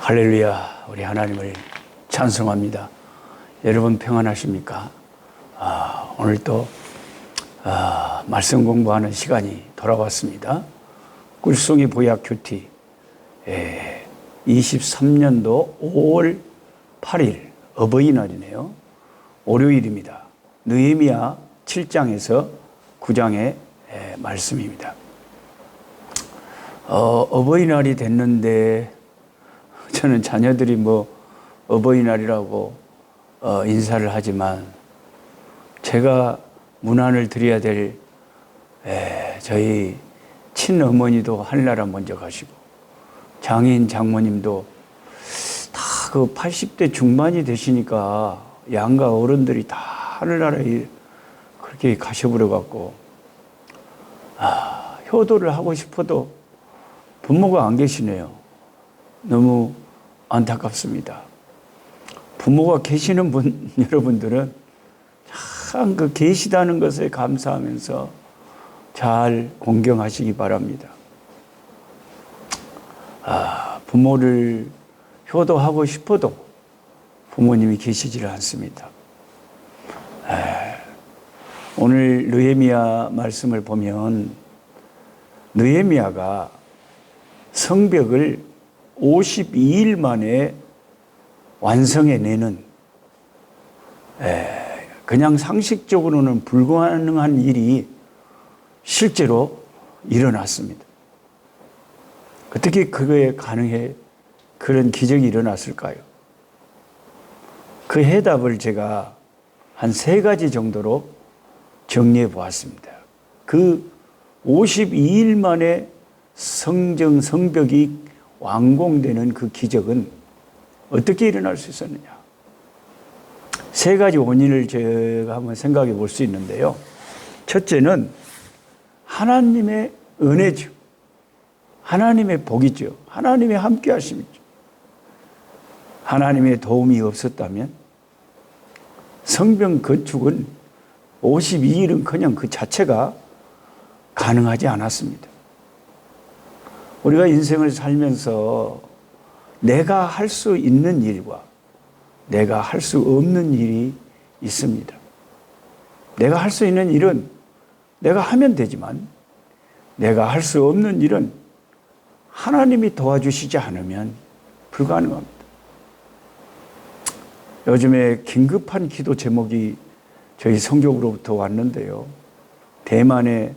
할렐루야, 우리 하나님을 찬송합니다. 여러분 평안하십니까? 오늘 또 말씀 공부하는 시간이 돌아왔습니다. 꿀송이 보약 큐티 23년도 5월 8일 어버이날이네요. 월요일입니다. 느헤미야 7장에서 9장의 말씀입니다. 어버이날이 됐는데 저는 자녀들이 어버이날이라고 인사를 하지만 제가 문안을 드려야 될 저희 친어머니도 하늘나라 먼저 가시고 장인 장모님도 다 그 80대 중반이 되시니까 양가 어른들이 다 하늘나라에 그렇게 가셔버려 갖고 효도를 하고 싶어도 부모가 안 계시네요. 너무 안타깝습니다. 부모가 계시는 분 여러분들은 참 그 계시다는 것에 감사하면서 잘 공경하시기 바랍니다. 부모를 효도하고 싶어도 부모님이 계시지를 않습니다. 오늘 느헤미야 말씀을 보면 느헤미야가 성벽을 52일 만에 완성해내는 그냥 상식적으로는 불가능한 일이 실제로 일어났습니다. 어떻게 그거에 가능해 그런 기적이 일어났을까요? 그 해답을 제가 한 3가지 정도로 정리해 보았습니다. 그 52일 만에 성벽이 완공되는 그 기적은 어떻게 일어날 수 있었느냐? 3가지 원인을 제가 한번 생각해 볼 수 있는데요. 첫째는 하나님의 은혜죠. 하나님의 복이죠. 하나님의 함께 하심이죠. 하나님의 도움이 없었다면 성벽 건축은 52일은 그냥 그 자체가 가능하지 않았습니다. 우리가 인생을 살면서 내가 할 수 있는 일과 내가 할 수 없는 일이 있습니다. 내가 할 수 있는 일은 내가 하면 되지만 내가 할 수 없는 일은 하나님이 도와주시지 않으면 불가능합니다. 요즘에 긴급한 기도 제목이 저희 성교로부터 왔는데요. 대만의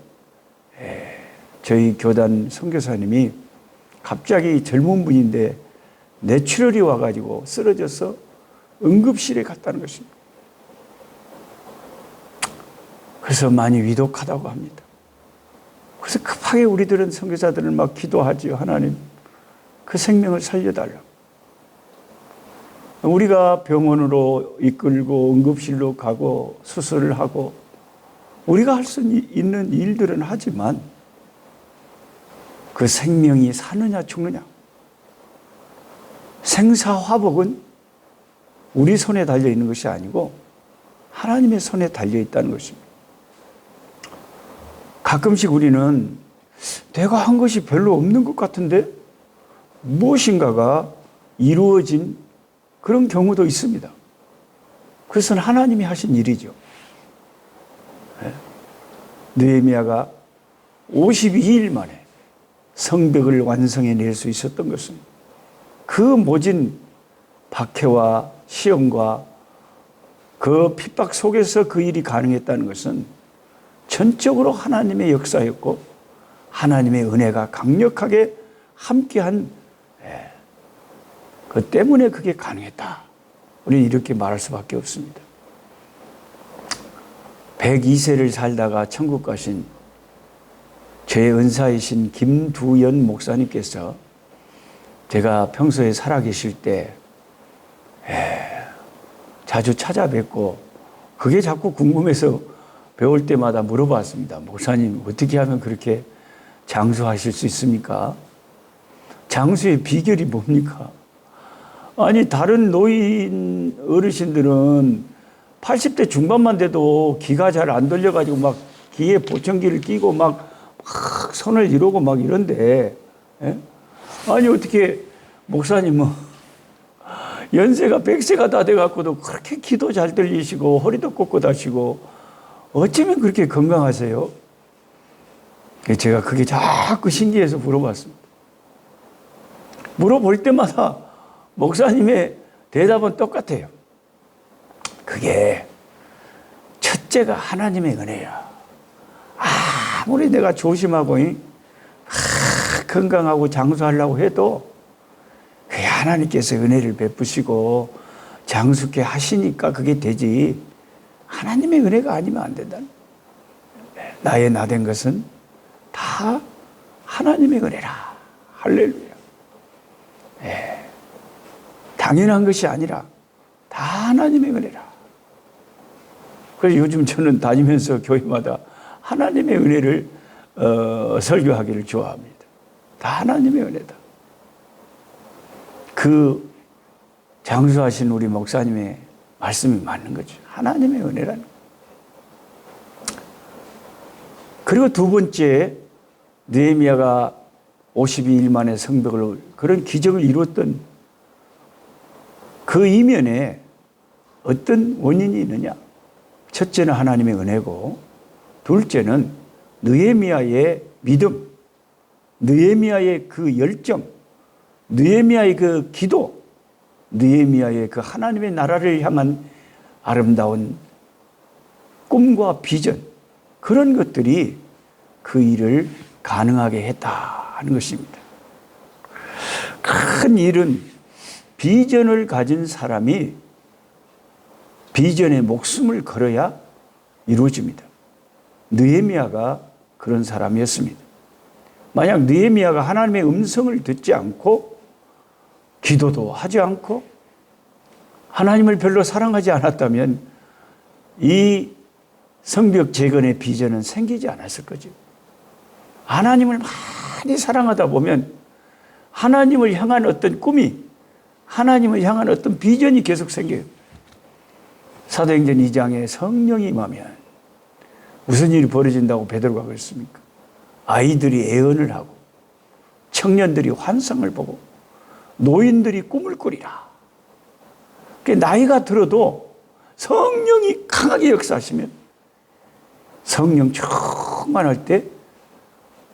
저희 교단 선교사님이 갑자기 젊은 분인데 뇌출혈이 와가지고 쓰러져서 응급실에 갔다는 것입니다. 그래서 많이 위독하다고 합니다. 그래서 급하게 우리들은 선교사들은 막 기도하지요. 하나님, 그 생명을 살려달라고. 우리가 병원으로 이끌고 응급실로 가고 수술을 하고 우리가 할 수 있는 일들은 하지만 그 생명이 사느냐 죽느냐, 생사화복은 우리 손에 달려있는 것이 아니고 하나님의 손에 달려있다는 것입니다. 가끔씩 우리는 내가 한 것이 별로 없는 것 같은데 무엇인가가 이루어진 그런 경우도 있습니다. 그것은 하나님이 하신 일이죠. 느헤미야가 52일 만에 성벽을 완성해낼 수 있었던 것은 그 모진 박해와 시험과 그 핍박 속에서 그 일이 가능했다는 것은 전적으로 하나님의 역사였고 하나님의 은혜가 강력하게 함께한 그 때문에 그게 가능했다. 우리는 이렇게 말할 수밖에 없습니다. 102세를 살다가 천국 가신 제 은사이신 김두연 목사님께서 제가 평소에 살아계실 때 자주 찾아뵙고 그게 자꾸 궁금해서 배울 때마다 물어봤습니다. 목사님, 어떻게 하면 그렇게 장수하실 수 있습니까? 장수의 비결이 뭡니까? 아니, 다른 노인 어르신들은 80대 중반만 돼도 기가 잘 안 돌려가지고 막 귀에 보청기를 끼고 막 손을 이러고 막 이런데, 예? 아니, 어떻게 목사님은 연세가 100세가 다 돼갖고도 그렇게 기도 잘 들리시고 허리도 꼿꼿하시고 어쩌면 그렇게 건강하세요? 제가 그게 자꾸 신기해서 물어봤습니다. 물어볼 때마다 목사님의 대답은 똑같아요. 그게 첫째가 하나님의 은혜야. 아무리 내가 조심하고 건강하고 장수하려고 해도 그게 하나님께서 은혜를 베푸시고 장수케 하시니까 그게 되지, 하나님의 은혜가 아니면 안 된다. 나의 나된 것은 다 하나님의 은혜라. 할렐루야. 당연한 것이 아니라 다 하나님의 은혜라. 그래서 요즘 저는 다니면서 교회마다 하나님의 은혜를 설교하기를 좋아합니다. 다 하나님의 은혜다. 그 장수하신 우리 목사님의 말씀이 맞는 거죠. 하나님의 은혜라는. 그리고 두 번째, 느헤미야가 52일 만에 성벽을, 그런 기적을 이루었던 그 이면에 어떤 원인이 있느냐? 첫째는 하나님의 은혜고, 둘째는 느헤미야의 믿음, 느헤미야의 그 열정, 느헤미야의 그 기도, 느헤미야의 그 하나님의 나라를 향한 아름다운 꿈과 비전, 그런 것들이 그 일을 가능하게 했다 하는 것입니다. 큰 일은 비전을 가진 사람이 비전에 목숨을 걸어야 이루어집니다. 느헤미야가 그런 사람이었습니다. 만약 느헤미야가 하나님의 음성을 듣지 않고 기도도 하지 않고 하나님을 별로 사랑하지 않았다면 이 성벽 재건의 비전은 생기지 않았을 거죠. 하나님을 많이 사랑하다 보면 하나님을 향한 어떤 꿈이, 하나님을 향한 어떤 비전이 계속 생겨요. 사도행전 2장에 성령이 임하면 무슨 일이 벌어진다고 베드로가 그랬습니까? 아이들이 애언을 하고 청년들이 환상을 보고 노인들이 꿈을 꾸리라. 나이가 들어도 성령이 강하게 역사하시면, 성령 충만할 때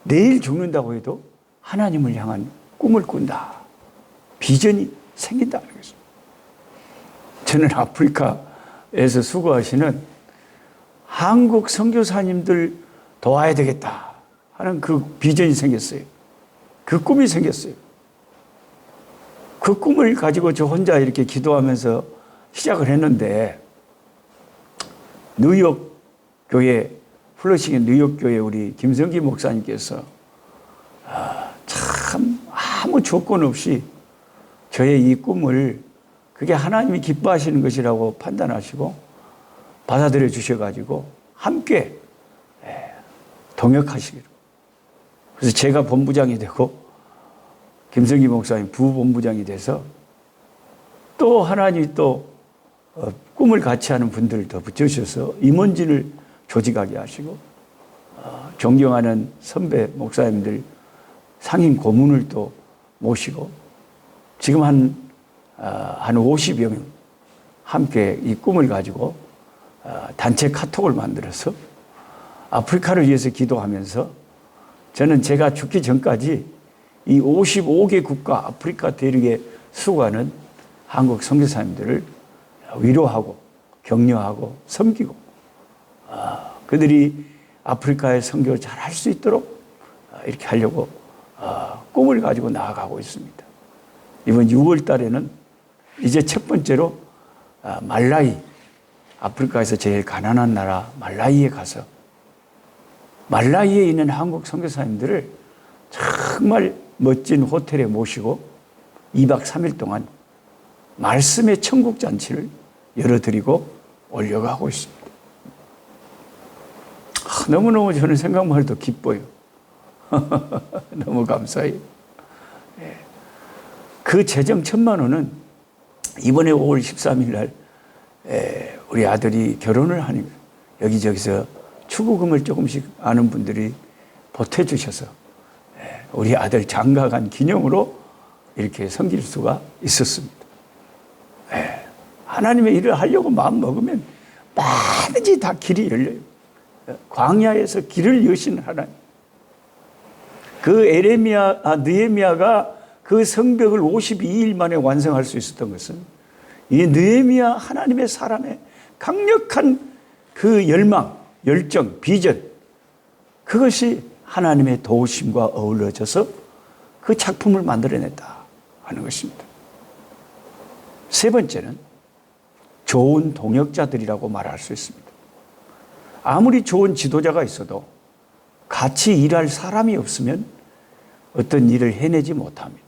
내일 죽는다고 해도 하나님을 향한 꿈을 꾼다. 비전이 생긴다는 것입니다. 저는 아프리카에서 수고하시는 한국 선교사님들 도와야 되겠다 하는 그 비전이 생겼어요. 그 꿈이 생겼어요. 그 꿈을 가지고 저 혼자 이렇게 기도하면서 시작을 했는데, 뉴욕 교회, 플러싱의 뉴욕 교회 우리 김성기 목사님께서 참 아무 조건 없이 저의 이 꿈을, 그게 하나님이 기뻐하시는 것이라고 판단하시고 받아들여 주셔가지고 함께 동역하시기로. 그래서 제가 본부장이 되고 김성기 목사님 부본부장이 돼서 또 하나님이 또 꿈을 같이 하는 분들을 더 붙여주셔서 임원진을 조직하게 하시고 존경하는 선배 목사님들 상임 고문을 또 모시고 지금 한 50여 명 함께 이 꿈을 가지고 단체 카톡을 만들어서 아프리카를 위해서 기도하면서, 저는 제가 죽기 전까지 이 55개 국가 아프리카 대륙에 수고하는 한국 선교사님들을 위로하고 격려하고 섬기고 그들이 아프리카의 선교를 잘 할 수 있도록 이렇게 하려고 꿈을 가지고 나아가고 있습니다. 이번 6월 달에는 이제 첫 번째로 말라위, 아프리카에서 제일 가난한 나라 말라위에 가서 말라위에 있는 한국 선교사님들을 정말 멋진 호텔에 모시고 2박 3일 동안 말씀의 천국 잔치를 열어드리고 오려고 하고 있습니다. 너무너무 저는 생각만 해도 기뻐요. 너무 감사해요. 그 재정 1,000만 원은 이번에 5월 13일 날 우리 아들이 결혼을 하니까 여기저기서 추구금을 조금씩 아는 분들이 보태주셔서 우리 아들 장가간 기념으로 이렇게 섬길 수가 있었습니다. 하나님의 일을 하려고 마음 먹으면 반드시 다 길이 열려요. 광야에서 길을 여신 하나님. 그 느헤미야가 그 성벽을 52일 만에 완성할 수 있었던 것은 이 느헤미야 하나님의 사람의 강력한 그 열망, 열정, 비전, 그것이 하나님의 도우심과 어우러져서 그 작품을 만들어냈다 하는 것입니다. 세 번째는 좋은 동역자들이라고 말할 수 있습니다. 아무리 좋은 지도자가 있어도 같이 일할 사람이 없으면 어떤 일을 해내지 못합니다.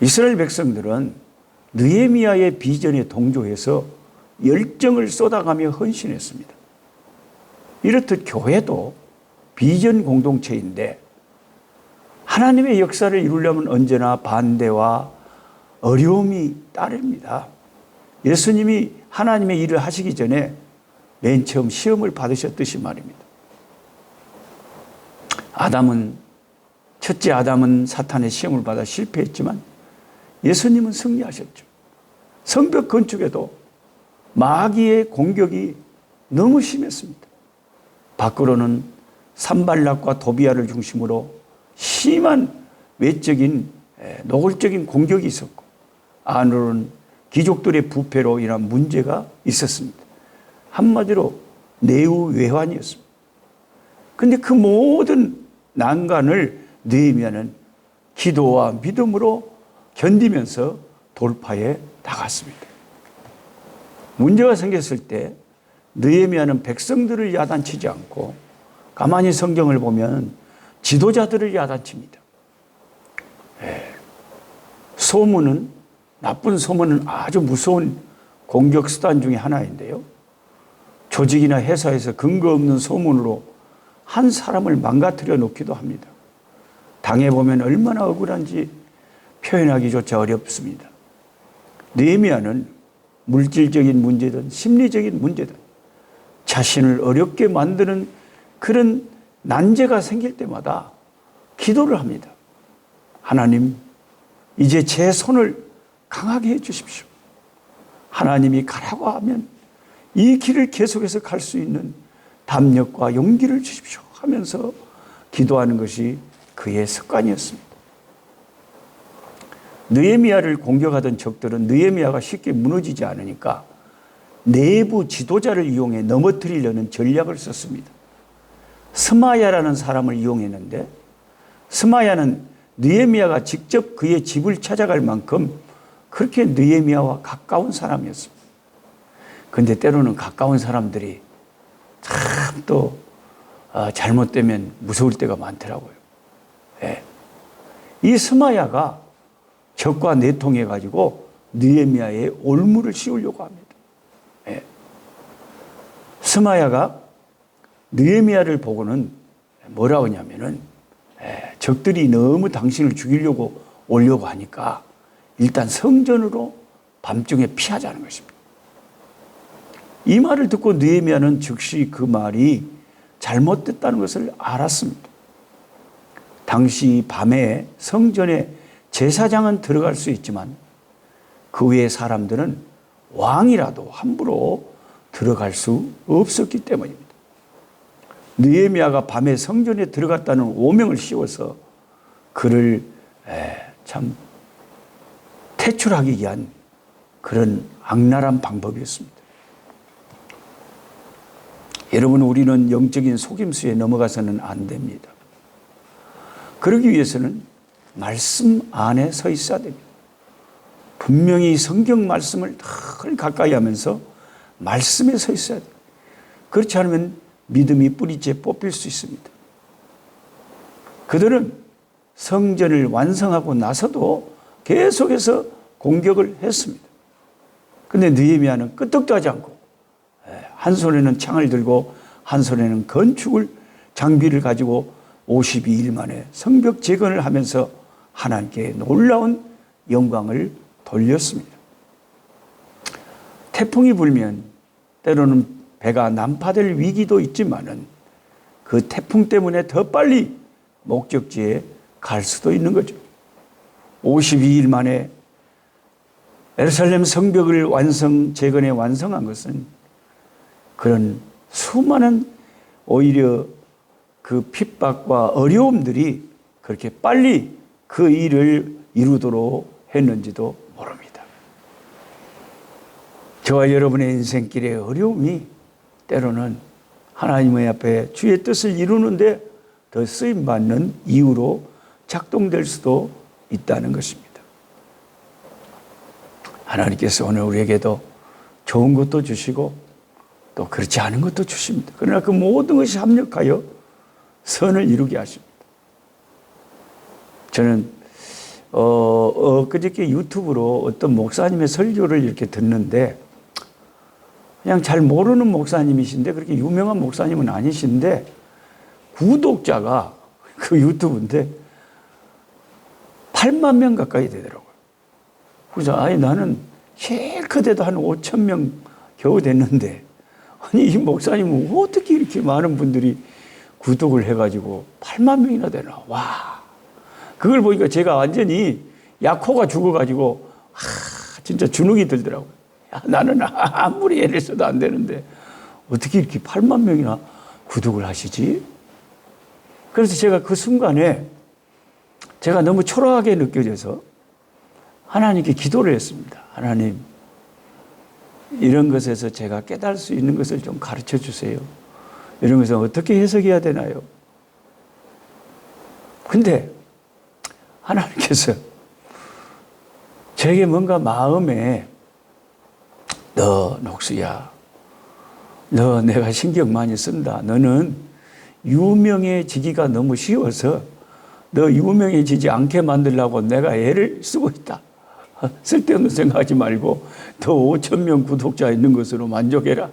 이스라엘 백성들은 느헤미야의 비전에 동조해서 열정을 쏟아가며 헌신했습니다. 이렇듯 교회도 비전 공동체인데 하나님의 역사를 이루려면 언제나 반대와 어려움이 따릅니다. 예수님이 하나님의 일을 하시기 전에 맨 처음 시험을 받으셨듯이 말입니다. 첫째 아담은 사탄의 시험을 받아 실패했지만 예수님은 승리하셨죠. 성벽 건축에도 마귀의 공격이 너무 심했습니다. 밖으로는 산발락과 도비아를 중심으로 심한 외적인 노골적인 공격이 있었고 안으로는 귀족들의 부패로 인한 문제가 있었습니다. 한마디로 내후외환이었습니다. 그런데 그 모든 난관을 느헤미야는 기도와 믿음으로 견디면서 돌파해 나갔습니다. 문제가 생겼을 때 느헤미야는 백성들을 야단치지 않고 가만히 성경을 보면 지도자들을 야단칩니다. 나쁜 소문은 아주 무서운 공격 수단 중에 하나인데요. 조직이나 회사에서 근거 없는 소문으로 한 사람을 망가뜨려 놓기도 합니다. 당해보면 얼마나 억울한지 표현하기조차 어렵습니다. 느헤미야는 물질적인 문제든 심리적인 문제든 자신을 어렵게 만드는 그런 난제가 생길 때마다 기도를 합니다. 하나님, 이제 제 손을 강하게 해 주십시오. 하나님이 가라고 하면 이 길을 계속해서 갈 수 있는 담력과 용기를 주십시오 하면서 기도하는 것이 그의 습관이었습니다. 느헤미야를 공격하던 적들은 느헤미야가 쉽게 무너지지 않으니까 내부 지도자를 이용해 넘어뜨리려는 전략을 썼습니다. 스마야라는 사람을 이용했는데 스마야는 느헤미야가 직접 그의 집을 찾아갈 만큼 그렇게 느헤미야와 가까운 사람이었습니다. 그런데 때로는 가까운 사람들이 참 또 잘못되면 무서울 때가 많더라고요. 이 스마야가 적과 내통해가지고 느헤미야에 올무를 씌우려고 합니다. 스마야가 느헤미야를 보고는 뭐라고 하냐면은 적들이 너무 당신을 죽이려고 오려고 하니까 일단 성전으로 밤중에 피하자는 것입니다. 이 말을 듣고 느헤미야는 즉시 그 말이 잘못됐다는 것을 알았습니다. 당시 밤에 성전에 제사장은 들어갈 수 있지만 그 외의 사람들은 왕이라도 함부로 들어갈 수 없었기 때문입니다. 느헤미야가 밤에 성전에 들어갔다는 오명을 씌워서 그를 참 퇴출하기 위한 그런 악랄한 방법이었습니다. 여러분, 우리는 영적인 속임수에 넘어가서는 안 됩니다. 그러기 위해서는 말씀 안에 서 있어야 됩니다. 분명히 성경 말씀을 늘 가까이 하면서 말씀에 서 있어야 돼요. 그렇지 않으면 믿음이 뿌리째 뽑힐 수 있습니다. 그들은 성전을 완성하고 나서도 계속해서 공격을 했습니다. 그런데 느헤미야는 끄떡도 하지 않고 한 손에는 창을 들고 한 손에는 건축을 장비를 가지고 52일 만에 성벽 재건을 하면서 하나님께 놀라운 영광을 돌렸습니다. 태풍이 불면 때로는 배가 난파될 위기도 있지만은 그 태풍 때문에 더 빨리 목적지에 갈 수도 있는 거죠. 52일 만에 예루살렘 성벽을 재건해 완성한 것은 그런 수많은 오히려 그 핍박과 어려움들이 그렇게 빨리 그 일을 이루도록 했는지도 모릅니다. 저와 여러분의 인생길의 어려움이 때로는 하나님의 앞에 주의 뜻을 이루는데 더 쓰임받는 이유로 작동될 수도 있다는 것입니다. 하나님께서 오늘 우리에게도 좋은 것도 주시고 또 그렇지 않은 것도 주십니다. 그러나 그 모든 것이 합력하여 선을 이루게 하십니다. 저는 그저께 유튜브로 어떤 목사님의 설교를 이렇게 듣는데 그냥 잘 모르는 목사님이신데 그렇게 유명한 목사님은 아니신데 구독자가 그 유튜브인데 8만 명 가까이 되더라고요. 그래서 나는 실컷해도 한 5천 명 겨우 됐는데 아니 이 목사님은 어떻게 이렇게 많은 분들이 구독을 해가지고 8만 명이나 되나. 와, 그걸 보니까 제가 완전히 약호가 죽어가지고 진짜 주눅이 들더라고요. 나는 아무리 애를 써도 안 되는데 어떻게 이렇게 8만 명이나 구독을 하시지? 그래서 제가 그 순간에 제가 너무 초라하게 느껴져서 하나님께 기도를 했습니다. 하나님, 이런 것에서 제가 깨달을 수 있는 것을 좀 가르쳐 주세요. 이런 것을 어떻게 해석해야 되나요? 근데 하나님께서 저에게 뭔가 마음에 너 녹수야, 너 내가 신경 많이 쓴다. 너는 유명해지기가 너무 쉬워서 너 유명해지지 않게 만들려고 내가 애를 쓰고 있다. 쓸데없는 생각하지 말고 더 5천 명 구독자 있는 것으로 만족해라.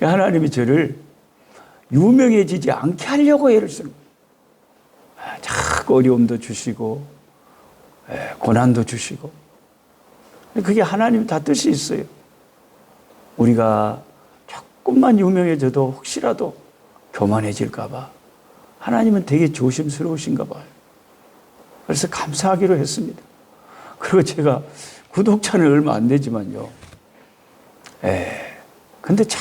하나님이 저를 유명해지지 않게 하려고 애를 쓰는 거예요. 자꾸 어려움도 주시고 고난도 주시고. 그게 하나님 다 뜻이 있어요. 우리가 조금만 유명해져도 혹시라도 교만해질까 봐 하나님은 되게 조심스러우신가 봐요. 그래서 감사하기로 했습니다. 그리고 제가 구독자는 얼마 안 되지만요. 근데 참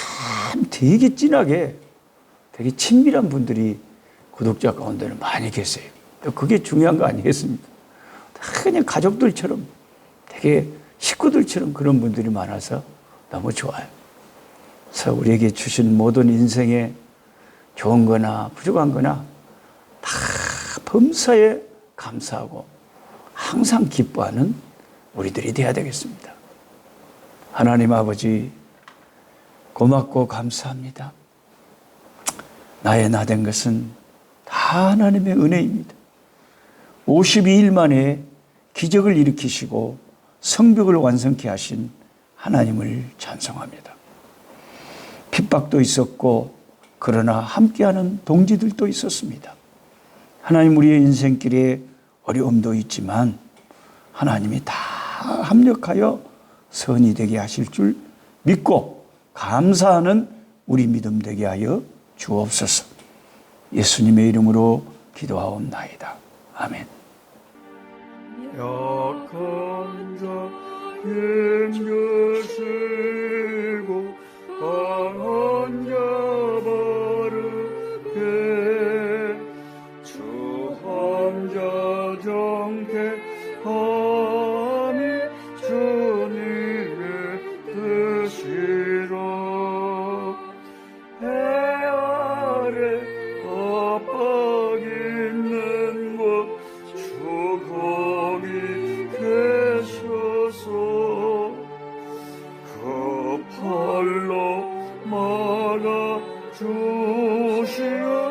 되게 진하게 되게 친밀한 분들이 구독자 가운데는 많이 계세요. 그게 중요한 거 아니겠습니까? 그냥 가족들처럼 되게 식구들처럼 그런 분들이 많아서 너무 좋아요. 그래서 우리에게 주신 모든 인생에 좋은 거나 부족한 거나 다 범사에 감사하고 항상 기뻐하는 우리들이 되어야 되겠습니다. 하나님 아버지, 고맙고 감사합니다. 나의 나 된 것은 다 하나님의 은혜입니다. 52일 만에 기적을 일으키시고 성벽을 완성케 하신 하나님을 찬송합니다. 핍박도 있었고 그러나 함께하는 동지들도 있었습니다. 하나님, 우리의 인생길에 어려움도 있지만 하나님이 다 합력하여 선이 되게 하실 줄 믿고 감사하는 우리 믿음 되게 하여 주옵소서. 예수님의 이름으로 기도하옵나이다. 아멘. 약한 자 힘주시고 강한 자 바르게 주 함자 정택함이 주님의 뜻이라. 해 아래 압박 있는 곳 주 거기 계셔서 그 팔로 막아 주시오.